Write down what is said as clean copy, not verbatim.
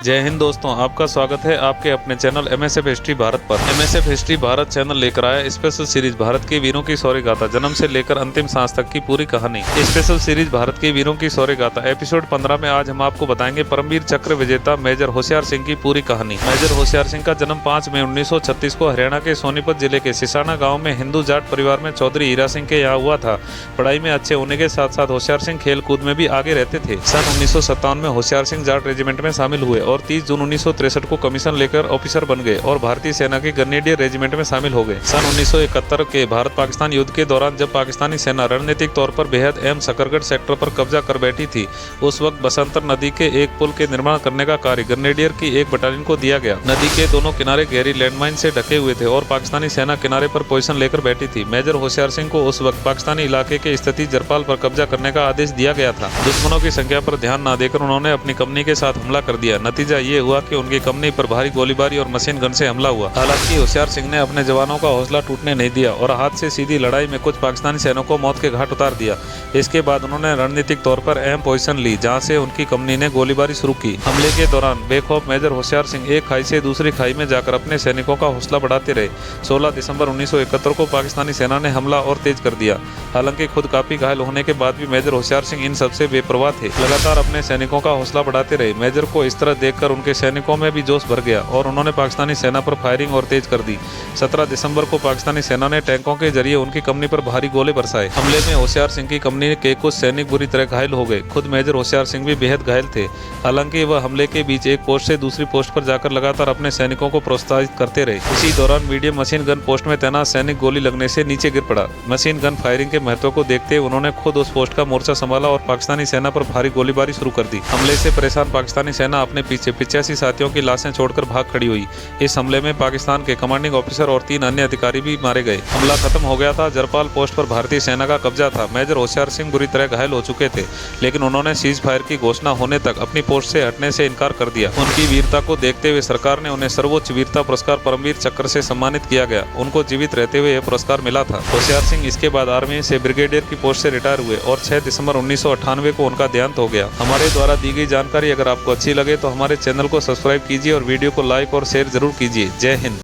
जय हिंद दोस्तों, आपका स्वागत है आपके अपने चैनल एमएसएफ हिस्ट्री भारत पर। एमएसएफ हिस्ट्री भारत चैनल लेकर आया स्पेशल सीरीज भारत के वीरों की शौर्य गाथा, जन्म से लेकर अंतिम सांस तक की पूरी कहानी। स्पेशल सीरीज भारत के वीरों की शौर्य गाथा एपिसोड 15 में आज हम आपको बताएंगे परमवीर चक्र विजेता मेजर होशियार सिंह की पूरी कहानी। मेजर होशियार सिंह का जन्म 5 मई 1936 को हरियाणा के सोनीपत जिले के सिसाना गाँव में हिंदू जाट परिवार में चौधरी हीरा सिंह के यहाँ हुआ था। पढ़ाई में अच्छे होने के साथ साथ होशियार सिंह खेल कूद में भी आगे रहते थे। सन 1957 में होशियार सिंह जाट रेजिमेंट में शामिल हुए और 30 जून 1963 को कमीशन लेकर ऑफिसर बन गए और भारतीय सेना के ग्रेनेडियर रेजिमेंट में शामिल हो गए। सन 1971 के भारत पाकिस्तान युद्ध के दौरान जब पाकिस्तानी सेना रणनीतिक तौर पर बेहद अहम सकरगढ़ सेक्टर पर कब्जा कर बैठी थी, उस वक्त बसंतर नदी के एक पुल के निर्माण करने का कार्य ग्रेनेडियर की एक बटालियन को दिया गया। नदी के दोनों किनारे गहरी लैंडमाइन से ढके हुए थे और पाकिस्तानी सेना किनारे पर पोजीशन लेकर बैठी थी। मेजर होशियार सिंह को उस वक्त पाकिस्तानी इलाके के स्थिति जरपाल पर कब्जा करने का आदेश दिया गया था। दुश्मनों की संख्या पर ध्यान न देकर उन्होंने अपनी कंपनी के साथ हमला कर दिया। नतीजा ये हुआ कि उनकी कंपनी पर भारी गोलीबारी और मशीन गन से हमला हुआ। हालांकि होशियार सिंह ने अपने जवानों का हौसला टूटने नहीं दिया और हाथ से सीधी लड़ाई में कुछ पाकिस्तानी सैनिकों को मौत के घाट उतार दिया। इसके बाद उन्होंने रणनीतिक तौर पर अहम पोजीशन ली, जहां से उनकी कंपनी ने गोलीबारी शुरू की। हमले के दौरान बेखौफ मेजर होशियार सिंह एक खाई से दूसरी खाई में जाकर अपने सैनिकों का हौसला बढ़ाते रहे। 16 दिसंबर 1971 को पाकिस्तानी सेना ने हमला और तेज कर दिया। हालांकि खुद काफी घायल होने के बाद भी मेजर होशियार सिंह इन सबसे बेपरवाह थे, लगातार अपने सैनिकों का हौसला बढ़ाते रहे। मेजर को इस तरह देखकर उनके सैनिकों में भी जोश भर गया और उन्होंने पाकिस्तानी सेना पर फायरिंग और तेज कर दी। 17 दिसंबर को पाकिस्तानी सेना ने टैंकों के जरिए उनकी कंपनी पर भारी गोले बरसाए। हमले में होशियार सिंह की कंपनी के कुछ सैनिक बुरी तरह घायल हो गए। खुद मेजर होशियार सिंह भी बेहद घायल थे। हालांकि वह हमले के बीच एक पोस्ट से दूसरी पोस्ट पर जाकर लगातार अपने सैनिकों को प्रोत्साहित करते रहे। इसी दौरान मीडियम मशीन गन पोस्ट में तैनात सैनिक गोली लगने से नीचे गिर पड़ा। मशीन गन फायरिंग के महत्व को देखते हुए उन्होंने खुद उस पोस्ट का मोर्चा संभाला और पाकिस्तानी सेना पर भारी गोलीबारी शुरू कर दी। हमले से परेशान पाकिस्तानी सेना अपने पीछे 85 साथियों की लाशें छोड़कर भाग खड़ी हुई। इस हमले में पाकिस्तान के कमांडिंग ऑफिसर और 3 अन्य अधिकारी भी मारे गए। हमला खत्म हो गया था। जरपाल पोस्ट पर भारतीय सेना का कब्जा था। मेजर होशियार सिंह बुरी तरह घायल हो चुके थे, लेकिन उन्होंने सीज फायर की घोषणा होने तक अपनी पोस्ट से हटने से इनकार कर दिया। उनकी वीरता को देखते हुए सरकार ने उन्हें सर्वोच्च वीरता पुरस्कार परमवीर चक्र से सम्मानित किया गया। उनको जीवित रहते हुए यह पुरस्कार मिला था। होशियार सिंह इसके बाद आर्मी से ब्रिगेडियर की पोस्ट से रिटायर हुए और 6 दिसंबर 1998 को उनका देहांत हो गया। हमारे द्वारा दी गई जानकारी अगर आपको अच्छी लगे तो हमारे चैनल को सब्सक्राइब कीजिए और वीडियो को लाइक और शेयर जरूर कीजिए। जय हिंद।